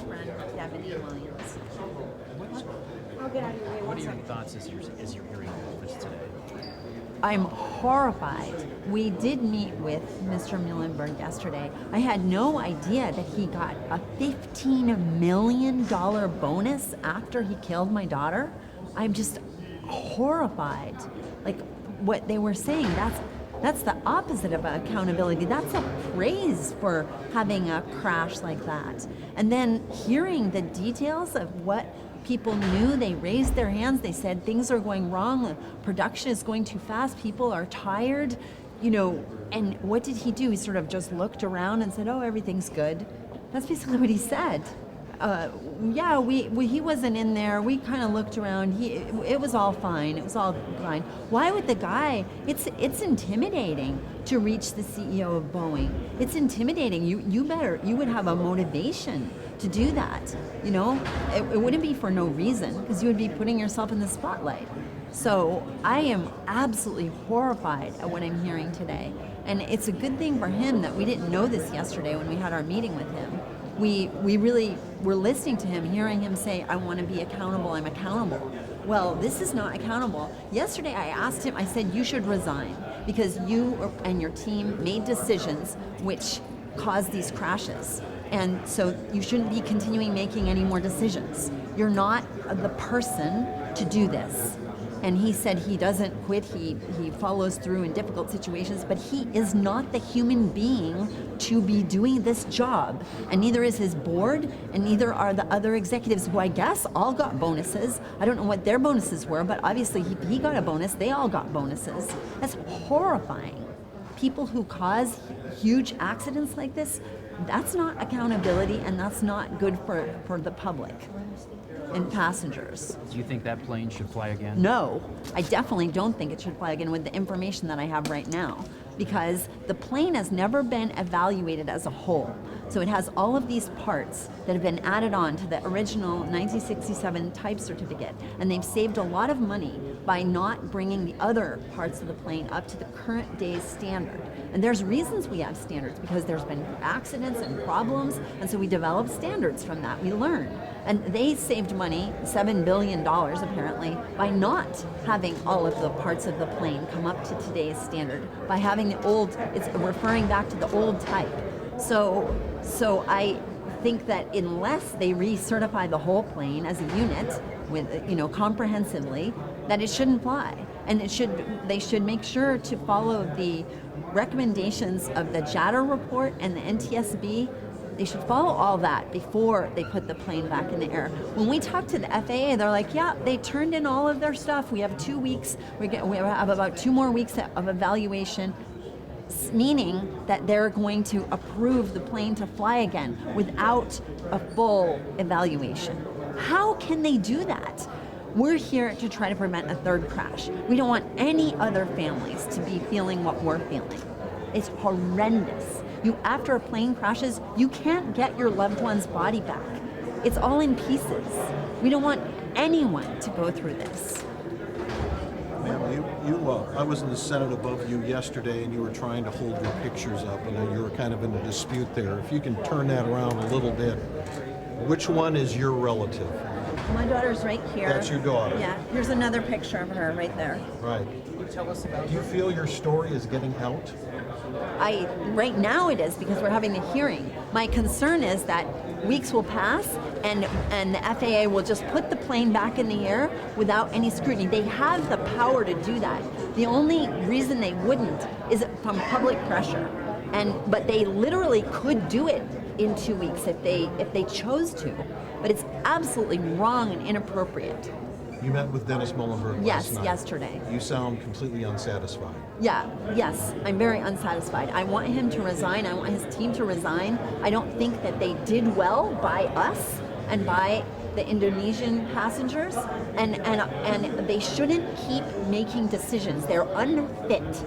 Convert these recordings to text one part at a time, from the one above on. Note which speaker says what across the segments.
Speaker 1: friend, Deputy Williams.
Speaker 2: What are your thoughts as you're hearing this today?
Speaker 1: I'm horrified. We did meet with Mr. Muilenburg yesterday. I had no idea that he got a $15 million bonus after he killed my daughter. I'm just horrified. Like what they were saying, that's the opposite of accountability. That's a praise for having a crash like that. And then hearing the details of what people knew, they raised their hands, they said things are going wrong, production is going too fast, people are tired, and what did he do? He sort of just looked around and said, oh, everything's good. That's basically what he said. He wasn't in there. We kind of looked around. It was all fine. It was all fine. Why would the guy? It's intimidating to reach the CEO of Boeing. It's intimidating. You would have a motivation to do that. It wouldn't be for no reason, because you would be putting yourself in the spotlight. So I am absolutely horrified at what I'm hearing today, and it's a good thing for him that we didn't know this yesterday when we had our meeting with him. We really were listening to him, hearing him say, I want to be accountable, I'm accountable. Well, this is not accountable. Yesterday I asked him, I said, you should resign because you and your team made decisions which caused these crashes. And so you shouldn't be continuing making any more decisions. You're not the person to do this. And he said he doesn't quit, he follows through in difficult situations, but he is not the human being to be doing this job. And neither is his board, and neither are the other executives, who I guess all got bonuses. I don't know what their bonuses were, but obviously he got a bonus, they all got bonuses. That's horrifying. People who cause huge accidents like this, that's not accountability, and that's not good for the public and passengers.
Speaker 2: Do you think that plane should fly again?
Speaker 1: No, I definitely don't think it should fly again with the information that I have right now, because the plane has never been evaluated as a whole. So it has all of these parts that have been added on to the original 1967 type certificate, and they've saved a lot of money by not bringing the other parts of the plane up to the current day's standard. And there's reasons we have standards, because there's been accidents and problems, and so we develop standards from that. We learn. And they saved money, $7 billion apparently, by not having all of the parts of the plane come up to today's standard, by having the old, it's referring back to the old type. So I think that unless they recertify the whole plane as a unit, with comprehensively, that it shouldn't fly. And they should make sure to follow the recommendations of the JATR report and the NTSB. They should follow all that before they put the plane back in the air. When we talked to the FAA, they're like, yeah, they turned in all of their stuff. We have 2 weeks. We have about 2 more weeks of evaluation, meaning that they're going to approve the plane to fly again without a full evaluation. How can they do that? We're here to try to prevent a third crash. We don't want any other families to be feeling what we're feeling. It's horrendous. After a plane crashes, you can't get your loved one's body back. It's all in pieces. We don't want anyone to go through this.
Speaker 3: Ma'am, I was in the Senate above you yesterday, and you were trying to hold your pictures up, and you were kind of in a dispute there. If you can turn that around a little bit, which one is your relative?
Speaker 1: My daughter's right here.
Speaker 3: That's your daughter?
Speaker 1: Yeah, here's another picture of her right there.
Speaker 3: Right.
Speaker 2: Can you tell us about
Speaker 3: Do you feel your story is getting out?
Speaker 1: Right now it is, because we're having a hearing. My concern is that weeks will pass and the FAA will just put the plane back in the air without any scrutiny. They have the power to do that. The only reason they wouldn't is from public pressure. But they literally could do it in 2 weeks if they chose to. But it's absolutely wrong and inappropriate.
Speaker 3: You met with Dennis Muilenburg last night.
Speaker 1: Yes, yesterday.
Speaker 3: You sound completely unsatisfied.
Speaker 1: Yes, I'm very unsatisfied. I want him to resign. I want his team to resign. I don't think that they did well by us and by the Indonesian passengers, and they shouldn't keep making decisions. They're unfit.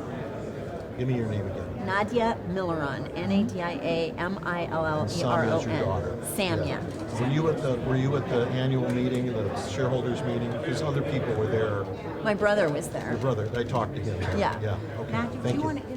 Speaker 3: Give me your name again.
Speaker 1: Nadia Milleron, Nadia Milleron.
Speaker 3: Samya's your daughter.
Speaker 1: Samya.
Speaker 3: Yeah. Were you at the annual meeting, the shareholders meeting? Because other people were there.
Speaker 1: My brother was there.
Speaker 3: Your brother, I talked to him.
Speaker 1: Yeah.
Speaker 3: Okay.
Speaker 4: Nadia,
Speaker 3: Thank
Speaker 4: do you
Speaker 3: you.
Speaker 4: want to